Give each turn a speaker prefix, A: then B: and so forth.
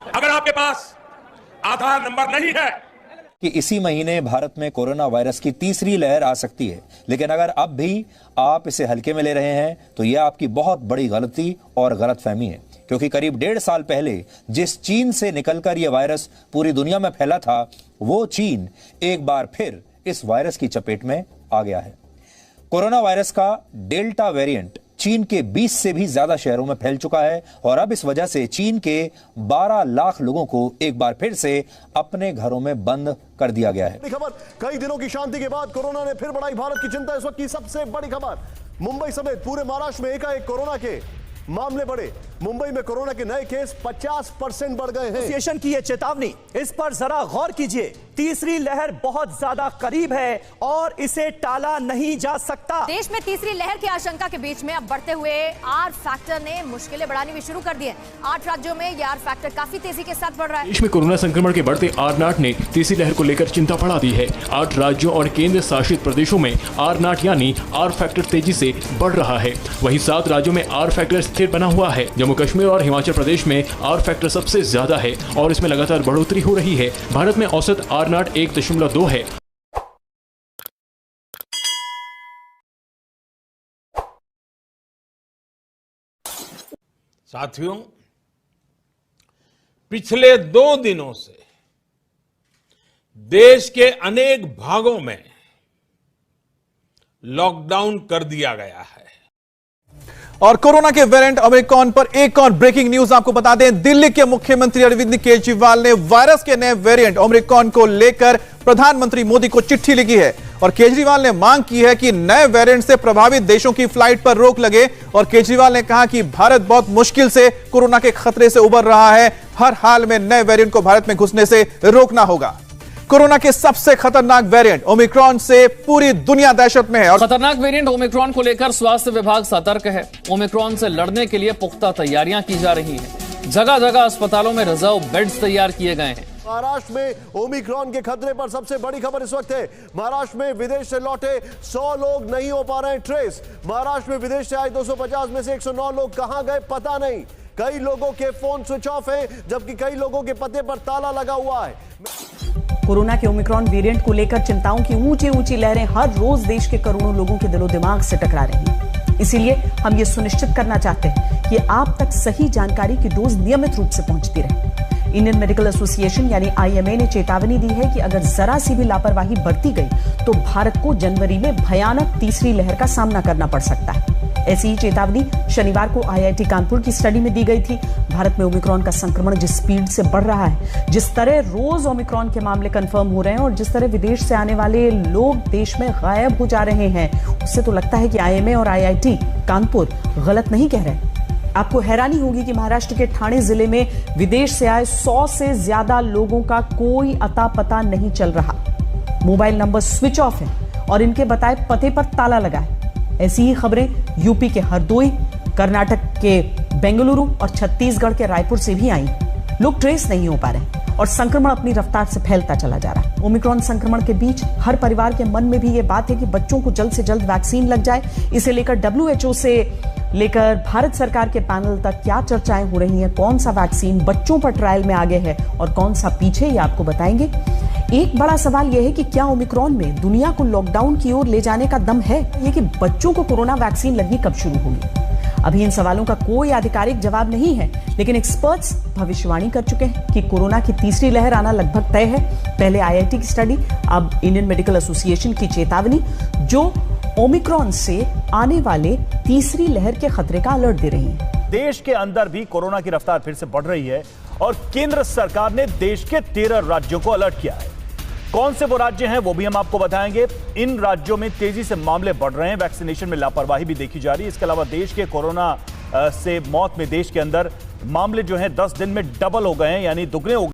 A: अगर आपके पास आधार नंबर नहीं है
B: कि इसी महीने भारत में कोरोना वायरस की तीसरी लहर आ सकती है, लेकिन अगर अब भी आप इसे हल्के में ले रहे हैं तो यह आपकी बहुत बड़ी गलती और गलतफहमी है, क्योंकि करीब 1.5 साल पहले जिस चीन से निकलकर यह वायरस पूरी दुनिया में फैला था, वो चीन एक बार फिर इस वायरस की चपेट में आ गया है। कोरोना वायरस का डेल्टा वेरिएंट चीन के 20 से भी ज्यादा शहरों में फैल चुका है और अब इस वजह से चीन के 12 लाख लोगों को एक बार फिर से अपने घरों में बंद कर दिया गया है।
C: खबर, कई दिनों की शांति के बाद कोरोना ने फिर बढ़ाई भारत की चिंता। इस वक्त की सबसे बड़ी खबर, मुंबई समेत पूरे महाराष्ट्र में एकाएक कोरोना के मामले बढ़े। मुंबई में कोरोना के नए केस 50% बढ़ गए हैं।
D: एसोसिएशन की यह चेतावनी, इस पर जरा गौर कीजिए। तीसरी लहर बहुत ज्यादा करीब है और इसे टाला नहीं जा सकता।
E: देश में तीसरी लहर की आशंका के बीच में अब बढ़ते हुए आर फैक्टर ने मुश्किलें बढ़ानी भी शुरू कर दी है। 8 राज्यों में ये आर फैक्टर काफी तेजी के साथ बढ़ रहा है।
F: देश में कोरोना संक्रमण के बढ़ते आर नाट ने तीसरी लहर को लेकर चिंता बढ़ा दी है। 8 राज्यों और केंद्र शासित प्रदेशों में आर नाट यानी आर फैक्टर तेजी से बढ़ रहा है। वहीं 7 राज्यों में आर फैक्टर स्थिर बना हुआ है। जम्मू कश्मीर और हिमाचल प्रदेश में आर फैक्टर सबसे ज्यादा है और इसमें लगातार बढ़ोतरी हो रही है। भारत में औसत आर नाट 1.2 है।
G: साथियों, पिछले 2 दिनों से देश के अनेक भागों में लॉकडाउन कर दिया गया है।
H: और कोरोना के वेरिएंट ओमिक्रॉन पर एक और ब्रेकिंग न्यूज आपको बता दें। दिल्ली के मुख्यमंत्री अरविंद केजरीवाल ने वायरस के नए वेरिएंट ओमिक्रॉन को लेकर प्रधानमंत्री मोदी को चिट्ठी लिखी है और केजरीवाल ने मांग की है कि नए वेरिएंट से प्रभावित देशों की फ्लाइट पर रोक लगे। और केजरीवाल ने कहा कि भारत बहुत मुश्किल से कोरोना के खतरे से उबर रहा है, हर हाल में नए वेरिएंट को भारत में घुसने से रोकना होगा। कोरोना के सबसे खतरनाक वेरिएंट ओमिक्रॉन से पूरी दुनिया दहशत में है। और
I: खतरनाक वेरिएंट ओमिक्रॉन को लेकर स्वास्थ्य विभाग सतर्क है। ओमिक्रॉन से लड़ने के लिए पुख्ता तैयारियां की जा रही हैं। जगह जगह अस्पतालों में रिजर्व बेड्स तैयार किए गए हैं।
C: महाराष्ट्र में ओमिक्रॉन के खतरे पर सबसे बड़ी खबर इस वक्त है। महाराष्ट्र में विदेश से लौटे 100 लोग नहीं हो पा रहे हैं ट्रेस। महाराष्ट्र में विदेश से आए 250 में से 109 लोग कहां गए पता नहीं। कई लोगों के फोन स्विच ऑफ है, जबकि कई लोगों के पते पर ताला लगा हुआ है।
J: कोरोना के ओमिक्रॉन वेरिएंट को लेकर चिंताओं की ऊंची ऊंची लहरें हर रोज देश के करोड़ों लोगों के दिलो दिमाग से टकरा रही हैं। इसीलिए हम ये सुनिश्चित करना चाहते हैं कि आप तक सही जानकारी की डोज नियमित रूप से पहुंचती रहे। इंडियन मेडिकल एसोसिएशन यानी IMA ने चेतावनी दी है कि अगर जरा सी भी लापरवाही बरती गई तो भारत को जनवरी में भयानक तीसरी लहर का सामना करना पड़ सकता है। ऐसी ही चेतावनी शनिवार को IIT कानपुर की स्टडी में दी गई थी। भारत में ओमिक्रॉन का संक्रमण जिस स्पीड से बढ़ रहा है, जिस तरह रोज ओमिक्रॉन के मामले कंफर्म हो रहे हैं और जिस तरह विदेश से आने वाले लोग देश में गायब हो जा रहे हैं, उससे तो लगता है कि IMA और IIT कानपुर गलत नहीं कह रहे। आपको हैरानी होगी कि महाराष्ट्र के ठाणे जिले में विदेश से आए 100 से ज्यादा लोगों का कोई अता पता नहीं चल रहा। मोबाइल नंबर स्विच ऑफ है और इनके बताए पते पर ताला लगा है। ऐसी ही खबरें यूपी के हरदोई, कर्नाटक के बेंगलुरु और छत्तीसगढ़ के रायपुर से भी आई। लोग ट्रेस नहीं हो पा रहे और संक्रमण अपनी रफ्तार से फैलता चला जा रहा है। ओमिक्रॉन संक्रमण के बीच हर परिवार के मन में भी ये बात है कि बच्चों को जल्द से जल्द वैक्सीन लग जाए। इसे लेकर WHO से लेकर भारत सरकार के पैनल तक क्या चर्चाएं हो रही हैं, कौन सा वैक्सीन बच्चों पर ट्रायल में आगे है और कौन सा पीछे, ये आपको बताएंगे। एक बड़ा सवाल यह है कि क्या ओमिक्रॉन में दुनिया को लॉकडाउन की ओर ले जाने का दम है? ये कि बच्चों को कोरोना वैक्सीन लगनी कब शुरू होगी? अभी इन सवालों का कोई आधिकारिक जवाब नहीं है, लेकिन एक्सपर्ट्स भविष्यवाणी कर चुके हैं कि कोरोना की तीसरी लहर आना लगभग तय है। पहले IIT की स्टडी, अब इंडियन मेडिकल एसोसिएशन की चेतावनी, जो ओमिक्रॉन से आने वाले तीसरी लहर के खतरे का अलर्ट दे रही है।
H: देश के अंदर भी कोरोना की रफ्तार फिर से बढ़ रही है और केंद्र सरकार ने देश के 13 राज्यों को अलर्ट किया है। कौन से वो राज्य हैं वो भी हम आपको बताएंगे। इन राज्यों में तेजी से मामले बढ़ रहे हैं, वैक्सीनेशन में लापरवाही भी देखी जा रही है। इसके अलावा देश के कोरोना से मौत में देश के अंदर मामले जो हैं 10 दिन में डबल हो गए हैं, यानी दुगने हो